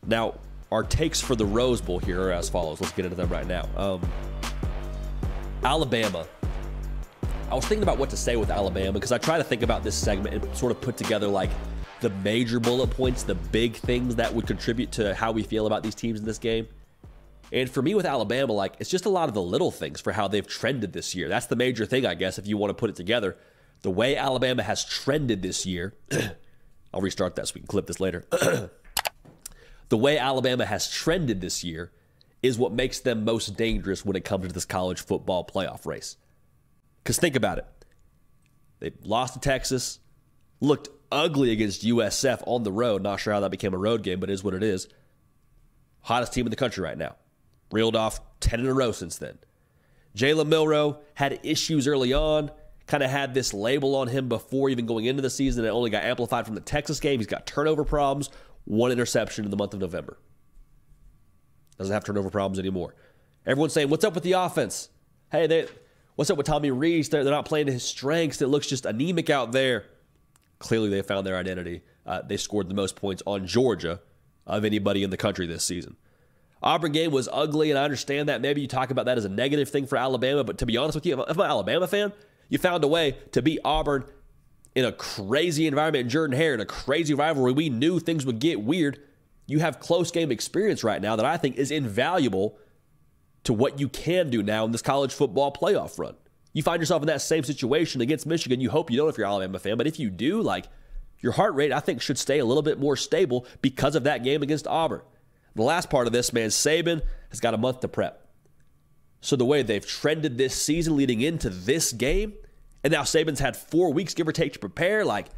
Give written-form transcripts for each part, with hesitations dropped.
Now, our takes for the Rose Bowl here are as follows. Let's get into them right now. Alabama. I was thinking about what to say with Alabama because I try to think about this segment and sort of put together like the major bullet points, the big things that would contribute to how we feel about these teams in this game. And for me with Alabama, like it's just a lot of the little things for how they've trended this year. That's the major thing, I guess, if you want to put it together. The way Alabama has trended this year, I'll restart that so we can clip this later. The way Alabama has trended this year is what makes them most dangerous when it comes to this college football playoff race. Because think about it. They lost to Texas, looked ugly against USF on the road. Not sure how that became a road game, but it is what it is. Hottest team in the country right now. Reeled off 10 in a row since then. Jalen Milroe had issues early on. Kind of had this label on him before even going into the season. It only got amplified from the Texas game. He's got turnover problems. 1 interception in the month of November. Doesn't have turnover problems anymore. Everyone's saying, what's up with the offense? Hey, what's up with Tommy Rees? They're not playing to his strengths. It looks just anemic out there. Clearly, they found their identity. They scored the most points on Georgia of anybody in the country this season. Auburn game was ugly, and I understand that. Maybe you talk about that as a negative thing for Alabama, but to be honest with you, if I'm an Alabama fan, you found a way to beat Auburn in a crazy environment in Jordan-Hare, in a crazy rivalry. We knew things would get weird. You have close game experience right now that I think is invaluable to what you can do now in this college football playoff run. You find yourself in that same situation against Michigan. You hope you don't if you're an Alabama fan, but if you do, like your heart rate, I think, should stay a little bit more stable because of that game against Auburn. The last part of this, man, Saban has got a month to prep. So the way they've trended this season leading into this game, and now Saban's had 4 weeks, give or take, to prepare. Like,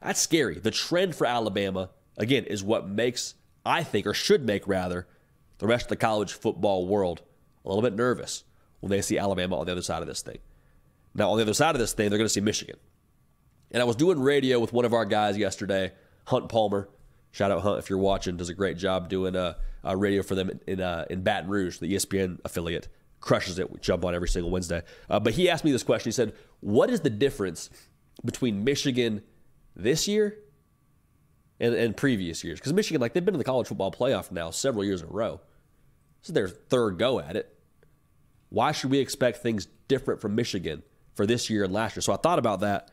that's scary. The trend for Alabama, again, is what makes, I think, or should make, rather, the rest of the college football world a little bit nervous when they see Alabama on the other side of this thing. Now, on the other side of this thing, they're going to see Michigan. And I was doing radio with one of our guys yesterday, Hunt Palmer. Shout out Hunt if you're watching. Does a great job doing radio for them in Baton Rouge, the ESPN affiliate. Crushes it. We jump on every single Wednesday. But he asked me this question. He said, what is the difference between Michigan this year and previous years? Because Michigan, like, they've been in the college football playoff now several years in a row. This is their third go at it. Why should we expect things different from Michigan for this year and last year? So I thought about that.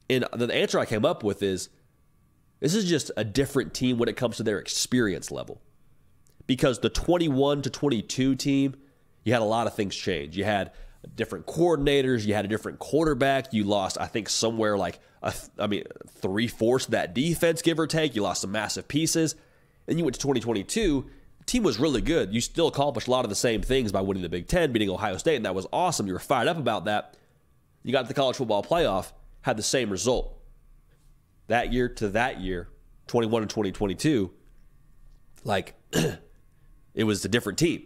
And the answer I came up with is, this is just a different team when it comes to their experience level. Because the 21 to 22 team, you had a lot of things change. You had different coordinators. You had a different quarterback. You lost, I think, somewhere like, 3/4 of that defense, give or take. You lost some massive pieces. And you went to 2022. The team was really good. You still accomplished a lot of the same things by winning the Big Ten, beating Ohio State, and that was awesome. You were fired up about that. You got to the college football playoff, had the same result. That year to that year, 21 and 2022, like, it was a different team.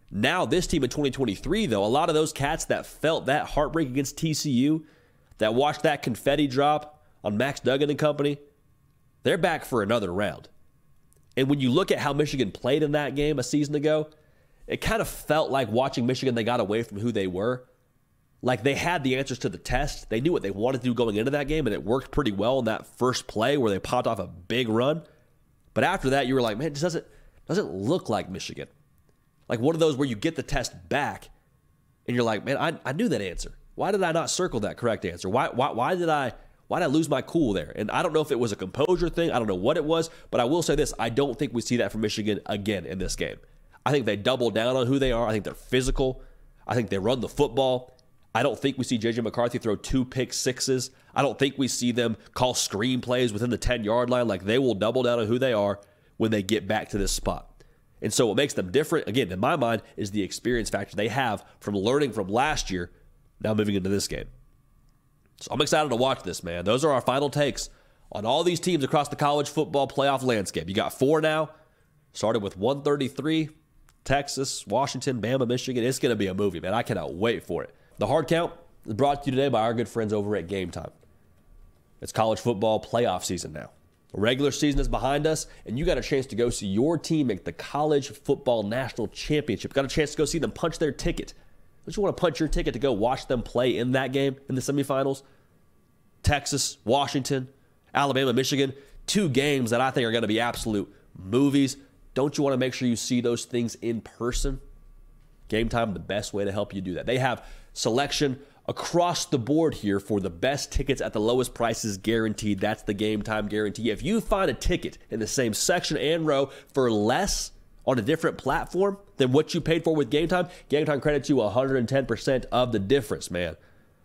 Now, this team in 2023, though, a lot of those cats that felt that heartbreak against TCU, that watched that confetti drop on Max Duggan and company, they're back for another round. And when you look at how Michigan played in that game a season ago, it kind of felt like watching Michigan, they got away from who they were. Like, they had the answers to the test. They knew what they wanted to do going into that game, and it worked pretty well in that first play where they popped off a big run. But after that, you were like, man, it doesn't look like Michigan. Like one of those where you get the test back, and you're like, man, I knew that answer. Why did I not circle that correct answer? Why did I lose my cool there? And I don't know if it was a composure thing. I don't know what it was, but I will say this. I don't think we see that from Michigan again in this game. I think they double down on who they are. I think they're physical. I think they run the football. I don't think we see J.J. McCarthy throw 2 pick sixes. I don't think we see them call screen plays within the 10-yard line. Like, they will double down on who they are when they get back to this spot. And so what makes them different, again, in my mind, is the experience factor they have from learning from last year, now moving into this game. So I'm excited to watch this, man. Those are our final takes on all these teams across the college football playoff landscape. You got 4 now. Started with 133, Texas, Washington, Bama, Michigan. It's going to be a movie, man. I cannot wait for it. The hard count is brought to you today by our good friends over at Game Time. It's college football playoff season now. The regular season is behind us, and you got a chance to go see your team make the college football national championship. Got a chance to go see them punch their ticket. Don't you want to punch your ticket to go watch them play in that game in the semifinals? Texas, Washington, Alabama, Michigan, 2 games that I think are going to be absolute movies. Don't you want to make sure you see those things in person? Game Time, the best way to help you do that. They have selection across the board here for the best tickets at the lowest prices guaranteed. That's the Game Time guarantee. If you find a ticket in the same section and row for less on a different platform than what you paid for with Game Time credits you 110% of the difference, man.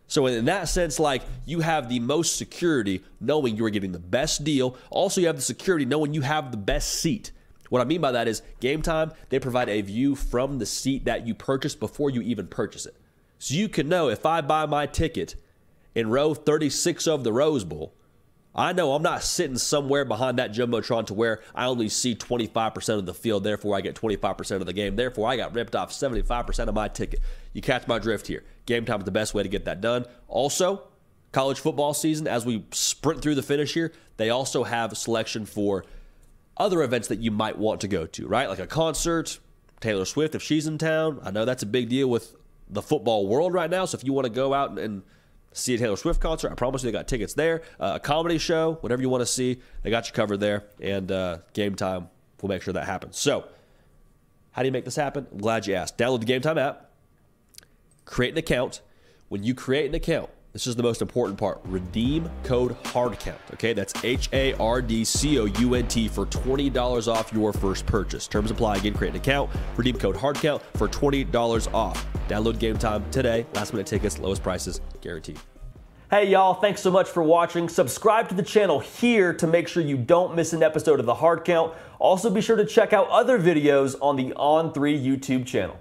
So in that sense, like, you have the most security knowing you are getting the best deal. Also, you have the security knowing you have the best seat. What I mean by that is Game Time, they provide a view from the seat that you purchased before you even purchase it. So you can know if I buy my ticket in row 36 of the Rose Bowl, I know I'm not sitting somewhere behind that Jumbotron to where I only see 25% of the field, therefore I get 25% of the game. Therefore, I got ripped off 75% of my ticket. You catch my drift here. Game Time is the best way to get that done. Also, college football season, as we sprint through the finish here, they also have a selection for other events that you might want to go to, right? Like a concert, Taylor Swift if she's in town. I know that's a big deal with the football world right now, so if you want to go out and see a Taylor Swift concert, I promise you they got tickets there. A comedy show, whatever you want to see, they got you covered there. And Game Time will make sure that happens. So how do you make this happen? I'm glad you asked. Download the Game Time app. Create an account. When you create an account, this is the most important part. Redeem code HARDCOUNT. Okay, that's HARDCOUNT for $20 off your first purchase. Terms apply. Again, create an account. Redeem code HARDCOUnt for $20 off. Download Game Time today. Last minute tickets, lowest prices guaranteed. Hey y'all, thanks so much for watching. Subscribe to the channel here to make sure you don't miss an episode of the Hard Count. Also be sure to check out other videos on the On3 YouTube channel.